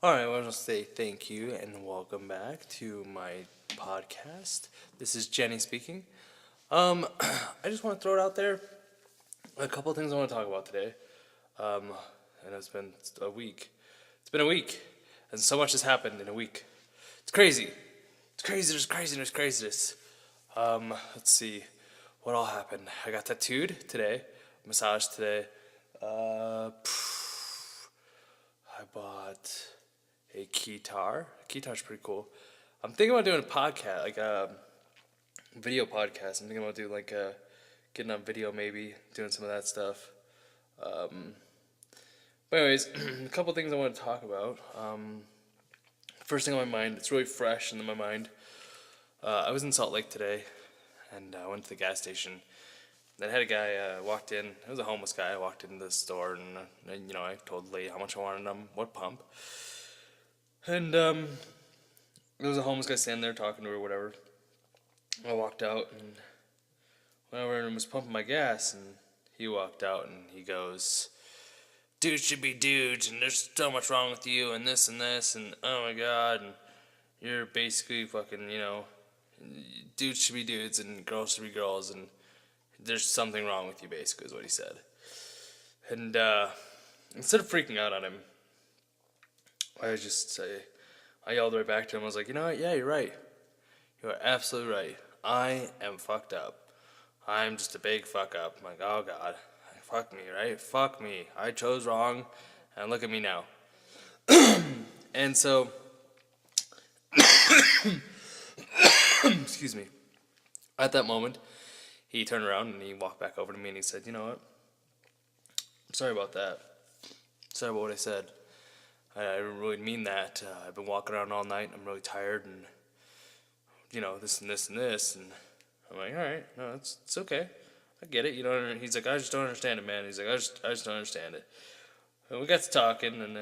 Alright, I want to say thank you and welcome back to my podcast. This is Jenny speaking. I just want to throw it out there. A couple of things I want to talk about today. And it's been a week. It's been a week. And so much has happened in a week. It's crazy. It's crazy. There's craziness. Let's see. What all happened? I got tattooed today. Massaged today. I bought a guitar. Guitar's pretty cool. I'm thinking about doing a podcast, like a video podcast. I'm thinking about doing getting on video, maybe doing some of that stuff. But anyways, a couple things I want to talk about. First thing on my mind, it's really fresh in my mind. I was in Salt Lake today, and I went to the gas station. Then I had a guy walked in. It was a homeless guy. I walked into the store, and I told the lady how much I wanted him, what pump. And there was a homeless guy standing there talking to her, whatever. I walked out and went over and was pumping my gas, and he walked out and he goes, "Dudes should be dudes, and there's so much wrong with you, and this, and oh my god, and you're basically fucking, dudes should be dudes, and girls should be girls, and there's something wrong with you," basically, is what he said. And instead of freaking out on him, I yelled right back to him. I was like, you know what? Yeah, you're right. You are absolutely right. I am fucked up. I'm just a big fuck up. I'm like, oh God, fuck me, right? Fuck me. I chose wrong, and look at me now. And so, excuse me. At that moment, he turned around and he walked back over to me and he said, "You know what? I'm sorry about that. Sorry about what I said. I didn't really mean that. I've been walking around all night. I'm really tired, and this and this and this." And I'm like, "All right, no, it's okay. I get it. You don't." He's like, "I just don't understand it, man." He's like, "I just don't understand it." And we got to talking, and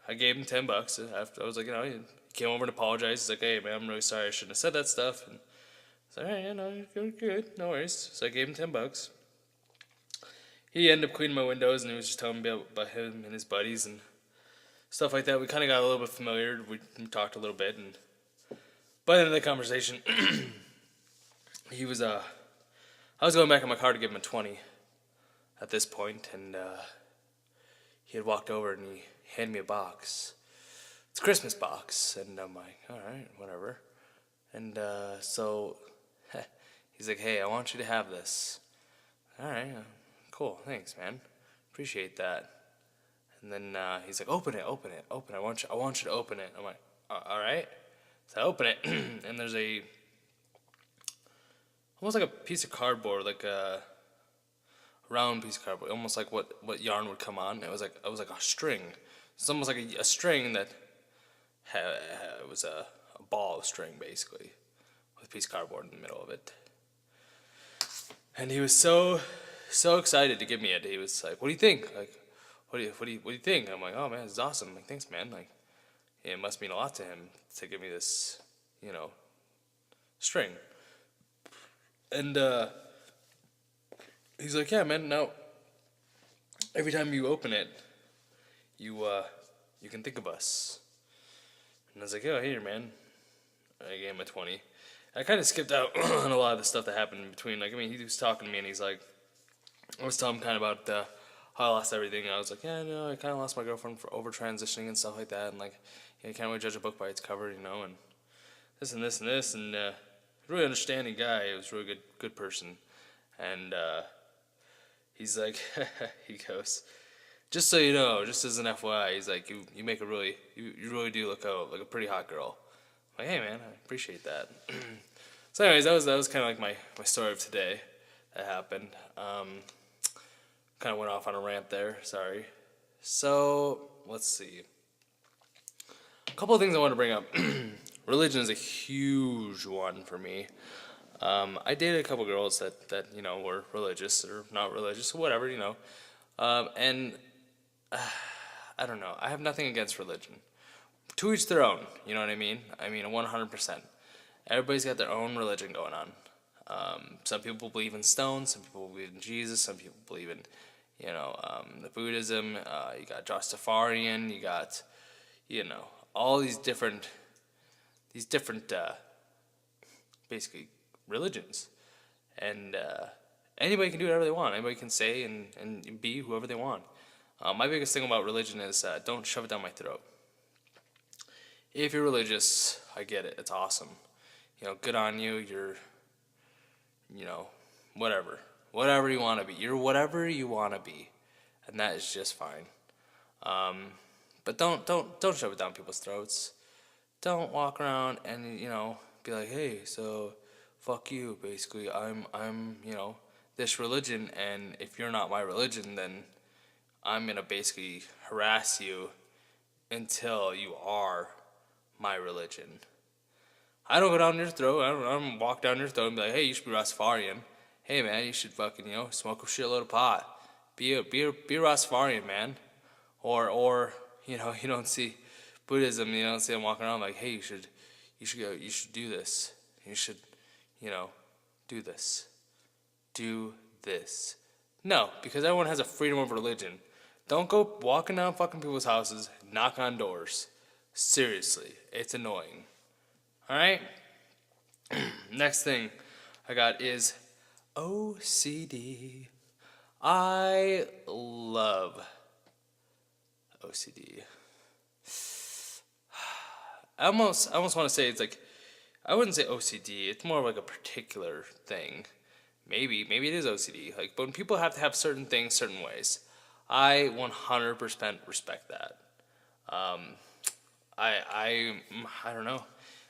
I gave him $10. After I was like, he came over and apologized. He's like, "Hey, man, I'm really sorry. I shouldn't have said that stuff." And I was like, "All right, yeah, no, you're good. No worries." So I gave him $10. He ended up cleaning my windows, and he was just telling me about him and his buddies and stuff like that. We kind of got a little bit familiar. We talked a little bit, and by the end of the conversation, he was I was going back in my car to give him a 20 at this point, and he had walked over and he handed me a box. It's a Christmas box, and I'm like, all right, whatever. And so he's like, "Hey, I want you to have this." All right, cool, thanks, man, appreciate that. And then he's like, open it. I want you to open it." I'm like, all right. So I open it, and there's almost like a piece of cardboard, like a round piece of cardboard, almost like what yarn would come on. It was like a string. It's almost like a string that it was a ball of string, basically, with a piece of cardboard in the middle of it. And he was so excited to give me it. He was like, "What do you think? Like, what do you think?" I'm like, "Oh man, it's awesome. I'm like, thanks, man. Like, it must mean a lot to him to give me this, string." And he's like, "Yeah, man. Now, every time you open it, you can think of us." And I was like, "Oh, here, man." I gave him a 20. I kind of skipped out on a lot of the stuff that happened in between. He was talking to me, and he's like, I was telling him kind of about how I lost everything. I was like, "Yeah, no, I kind of lost my girlfriend for over transitioning and stuff like that, and you can't really judge a book by its cover, and this and this and this." And really understanding guy. He was a really good person. And he's like, he goes, "Just so you know, just as an FYI, he's like, you make you really do look like a pretty hot girl." I'm like, "Hey, man, I appreciate that." So anyways, that was kind of like my story of today that happened. Kind of went off on a rant there, sorry. So, let's see. A couple of things I want to bring up. Religion is a huge one for me. I dated a couple girls that were religious or not religious or whatever, and I don't know. I have nothing against religion. To each their own, you know what I mean? 100%. Everybody's got their own religion going on. Some people believe in stones, some people believe in Jesus, some people believe in, the Buddhism. You got Rastafarian, you got, all these different basically religions, and anybody can do whatever they want. Anybody can say and be whoever they want. My biggest thing about religion is don't shove it down my throat. If you're religious, I get it. It's awesome. Good on you. You're, whatever. Whatever you want to be. You're whatever you want to be. And that is just fine. But don't shove it down people's throats. Don't walk around and, be like, hey, so fuck you, basically. I'm this religion, and if you're not my religion, then I'm going to basically harass you until you are my religion. I don't go down your throat. I don't walk down your throat and be like, hey, you should be Rastafarian. Hey, man, you should fucking, smoke a shitload of pot. Be a Rastafarian, man. Or you don't see Buddhism, you don't see them walking around like, hey, you should do this. You should, do this. Do this. No, because everyone has a freedom of religion. Don't go walking down fucking people's houses, knock on doors. Seriously, it's annoying. Alright? Next thing I got is OCD. I love OCD. I almost want to say it's like, I wouldn't say OCD. It's more like a particular thing. Maybe it is OCD. Like, but when people have to have certain things certain ways, I 100% respect that. I don't know.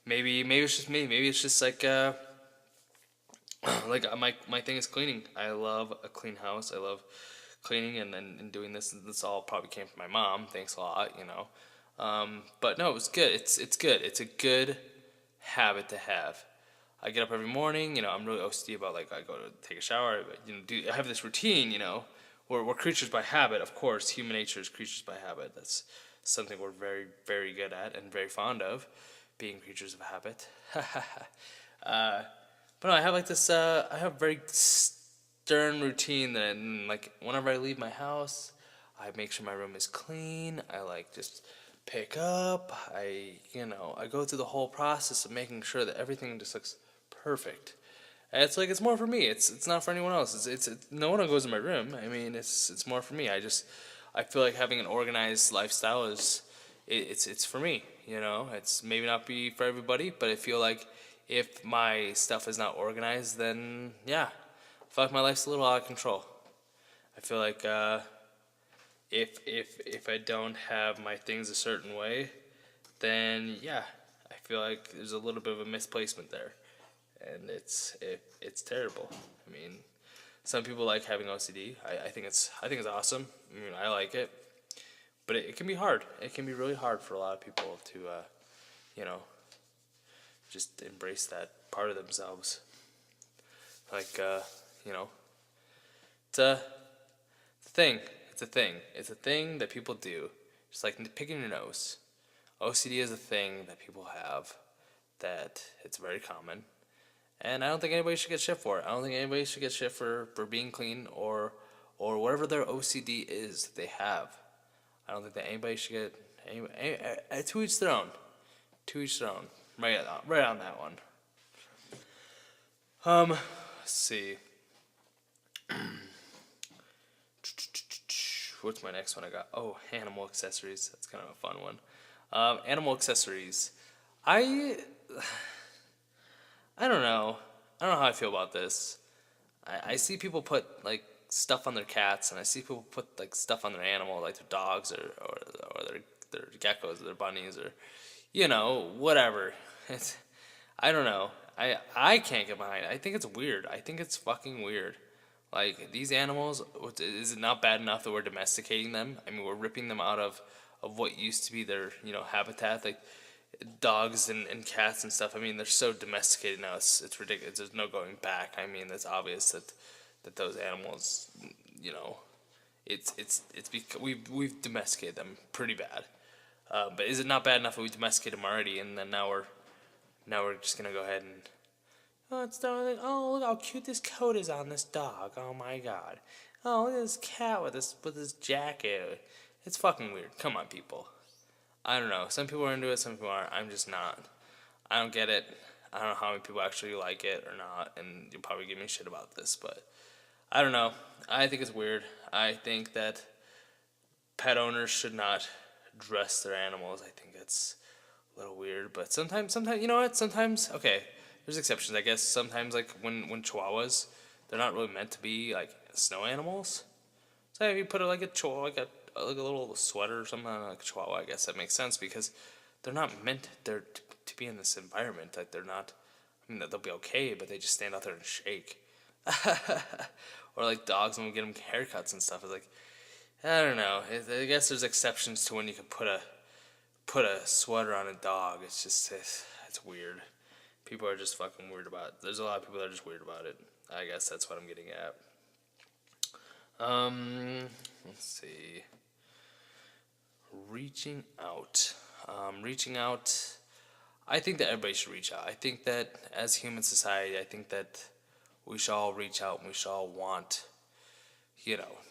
Maybe it's just me. Maybe it's just like my thing is cleaning. I love a clean house. I love cleaning and doing this. This all probably came from my mom. Thanks a lot, But no, it was good. It's good. It's a good habit to have. I get up every morning. I'm really OCD about, like, I go to take a shower. I have this routine. We're creatures by habit. Of course, human nature is creatures by habit. That's something we're very, very good at and very fond of, being creatures of habit. But no, I have like this. I have a very stern routine that, like, whenever I leave my house, I make sure my room is clean. I just pick up. I go through the whole process of making sure that everything just looks perfect. And it's more for me. It's not for anyone else. It's no one goes in my room. I mean, it's more for me. I feel like having an organized lifestyle it's for me. It's maybe not be for everybody, but I feel like if my stuff is not organized, then yeah, I feel like my life's a little out of control. I feel like if I don't have my things a certain way, then yeah, I feel like there's a little bit of a misplacement there, and it's terrible. I mean, some people like having OCD. I think it's awesome. I mean, I like it, but it can be hard. It can be really hard for a lot of people to just embrace that part of themselves. Like it's a thing. It's a thing. It's a thing that people do. Just like picking your nose. OCD is a thing that people have. That it's very common. And I don't think anybody should get shit for it. I don't think anybody should get shit for being clean or whatever their OCD is that they have. I don't think that anybody should get to each their own. To each their own. Right on that one. Let's see. What's my next one I got? Oh, animal accessories. That's kind of a fun one. Animal accessories. I don't know. I don't know how I feel about this. I see people put like stuff on their cats, and I see people put like stuff on their animal, like their dogs or their geckos or their bunnies or whatever. I don't know. I can't get behind it. I think it's weird. I think it's fucking weird. Like, these animals, is it not bad enough that we're domesticating them? I mean, we're ripping them out of what used to be their, habitat. Like, dogs and cats and stuff, I mean, they're so domesticated now, it's ridiculous. There's no going back. I mean, it's obvious that those animals, we've domesticated them pretty bad. But is it not bad enough that we domesticated them already, and then now we're just gonna go ahead and look how cute this coat is on this dog. Oh my god. Oh, look at this cat with this jacket. It's fucking weird. Come on, people. I don't know. Some people are into it, some people aren't. I'm just not. I don't get it. I don't know how many people actually like it or not, and you'll probably give me shit about this, but I don't know. I think it's weird. I think that pet owners should not dress their animals. I think that's a little weird, but sometimes, you know what? Sometimes, okay, there's exceptions, I guess. Sometimes, like when Chihuahuas, they're not really meant to be like snow animals. So if you put like a Chihuahua, like a little sweater or something on like a Chihuahua, I guess that makes sense because they're not meant to be in this environment. Like they're not. I mean, they'll be okay, but they just stand out there and shake. Or like dogs when we get them haircuts and stuff. It's like I don't know. I guess there's exceptions to when you can put a sweater on a dog. It's weird. People are just fucking weird about it. There's a lot of people that are just weird about it. I guess that's what I'm getting at. Let's see. Reaching out. I think that everybody should reach out. I think that as human society, I think that we should all reach out and we should all want,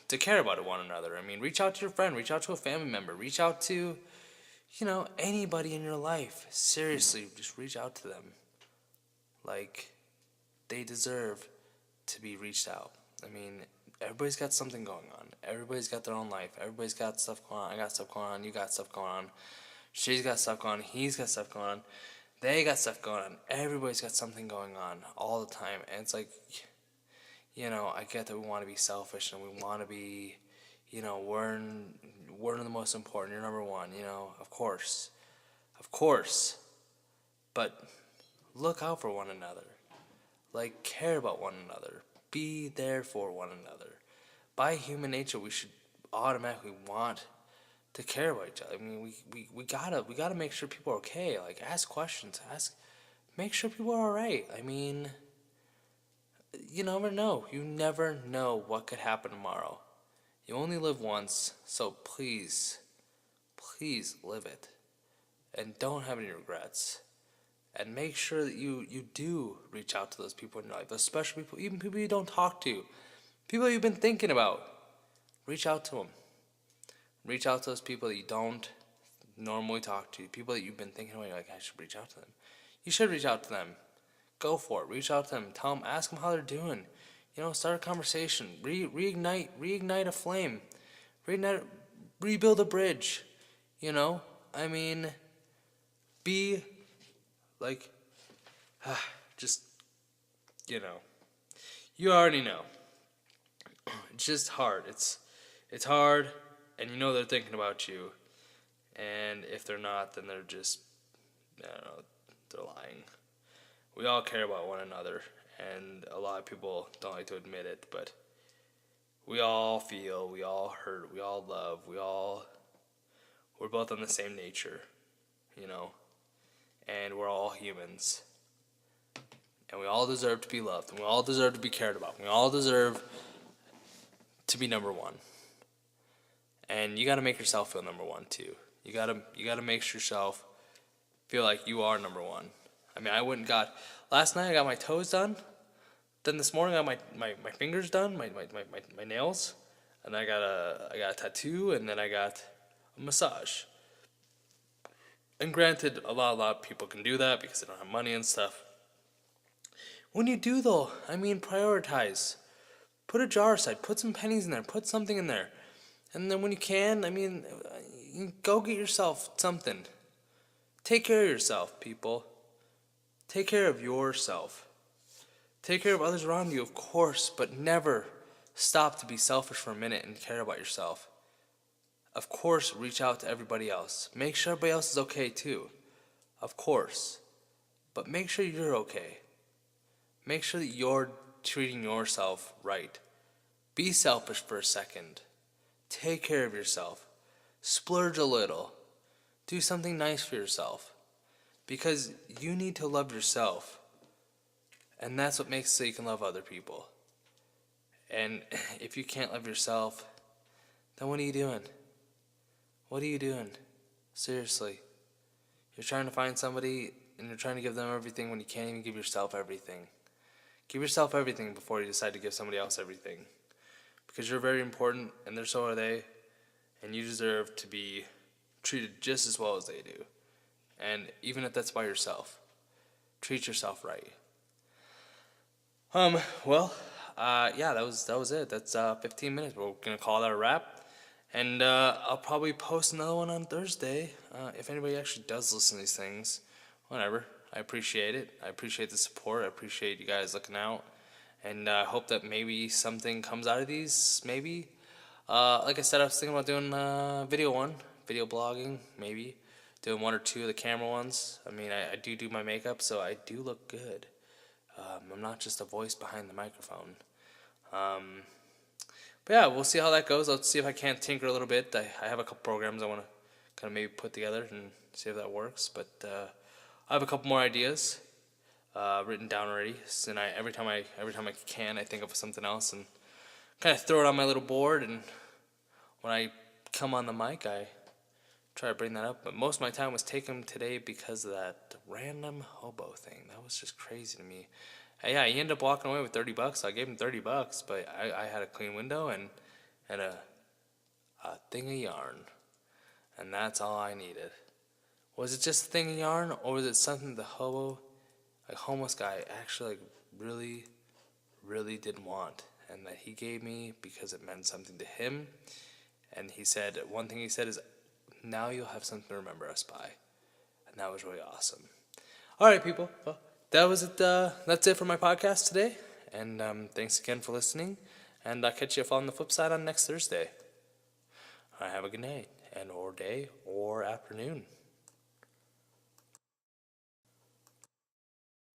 to care about one another. I mean, reach out to your friend, reach out to a family member, reach out to, anybody in your life. Seriously, just reach out to them. Like, they deserve to be reached out. I mean, everybody's got something going on. Everybody's got their own life. Everybody's got stuff going on. I got stuff going on. You got stuff going on. She's got stuff going on. He's got stuff going on. They got stuff going on. Everybody's got something going on all the time. And it's like, I get that we want to be selfish and we want to be, we're the most important. You're number one, of course. Of course. But look out for one another. Like, care about one another. Be there for one another. By human nature, we should automatically want to care about each other. I mean, we gotta make sure people are okay. Like, ask questions. Make sure people are alright. I mean, you never know. You never know what could happen tomorrow. You only live once, so please live it. And don't have any regrets. And make sure that you do reach out to those people in your life, those special people, even people you don't talk to, people you've been thinking about. Reach out to them. Reach out to those people that you don't normally talk to, people that you've been thinking about. You're like, I should reach out to them. You should reach out to them. Go for it. Reach out to them. Tell them, ask them how they're doing. Start a conversation. Reignite a flame. Rebuild a bridge. I mean, be like, just, you already know. It's just hard. It's hard, and they're thinking about you. And if they're not, then they're just, I don't know, they're lying. We all care about one another, and a lot of people don't like to admit it, but we all feel, we all hurt, we all love, we're both on the same nature, and we're all humans. And we all deserve to be loved, and we all deserve to be cared about, and we all deserve to be number one. And you gotta make yourself feel number one too. You gotta make yourself feel like you are number one. I mean, last night I got my toes done. Then this morning I got my fingers done, my nails. And I got a tattoo, and then I got a massage. And granted, a lot of people can do that because they don't have money and stuff. When you do though, prioritize. Put a jar aside, put some pennies in there, put something in there. And then when you can, go get yourself something. Take care of yourself, people. Take care of yourself. Take care of others around you, of course, but never stop to be selfish for a minute and care about yourself. Of course, reach out to everybody else. Make sure everybody else is okay too. Of course. But make sure you're okay. Make sure that you're treating yourself right. Be selfish for a second. Take care of yourself. Splurge a little. Do something nice for yourself. Because you need to love yourself. And that's what makes it so you can love other people. And if you can't love yourself, then what are you doing? What are you doing? Seriously. You're trying to find somebody and you're trying to give them everything when you can't even give yourself everything. Give yourself everything before you decide to give somebody else everything. Because you're very important and so are they. And you deserve to be treated just as well as they do. And even if that's by yourself, treat yourself right. Yeah, that was it. That's 15 minutes. We're gonna call that a wrap. And I'll probably post another one on Thursday. If anybody actually does listen to these things, whatever. I appreciate it. I appreciate the support. I appreciate you guys looking out. And I hope that maybe something comes out of these. Maybe. Like I said, I was thinking about doing video blogging, maybe. Doing one or two of the camera ones. I mean, I do my makeup, so I do look good. I'm not just a voice behind the microphone. But yeah, we'll see how that goes. Let's see if I can't tinker a little bit. I have a couple programs I want to kind of maybe put together and see if that works. But I have a couple more ideas written down already. And every time I can, I think of something else and kind of throw it on my little board. And when I come on the mic, I try to bring that up. But most of my time was taken today because of that random hobo thing. That was just crazy to me. Yeah, he ended up walking away with $30. So I gave him $30, but I had a clean window and a thing of yarn, and that's all I needed. Was it just a thing of yarn, or was it something the homeless guy actually really, really didn't want, and that he gave me because it meant something to him? And he said, one thing he said is, "Now you'll have something to remember us by," and that was really awesome. All right, people. Well, that was it. That's it for my podcast today. And thanks again for listening. And I'll catch you on the flip side on next Thursday. All right, have a good night, and or day, or afternoon.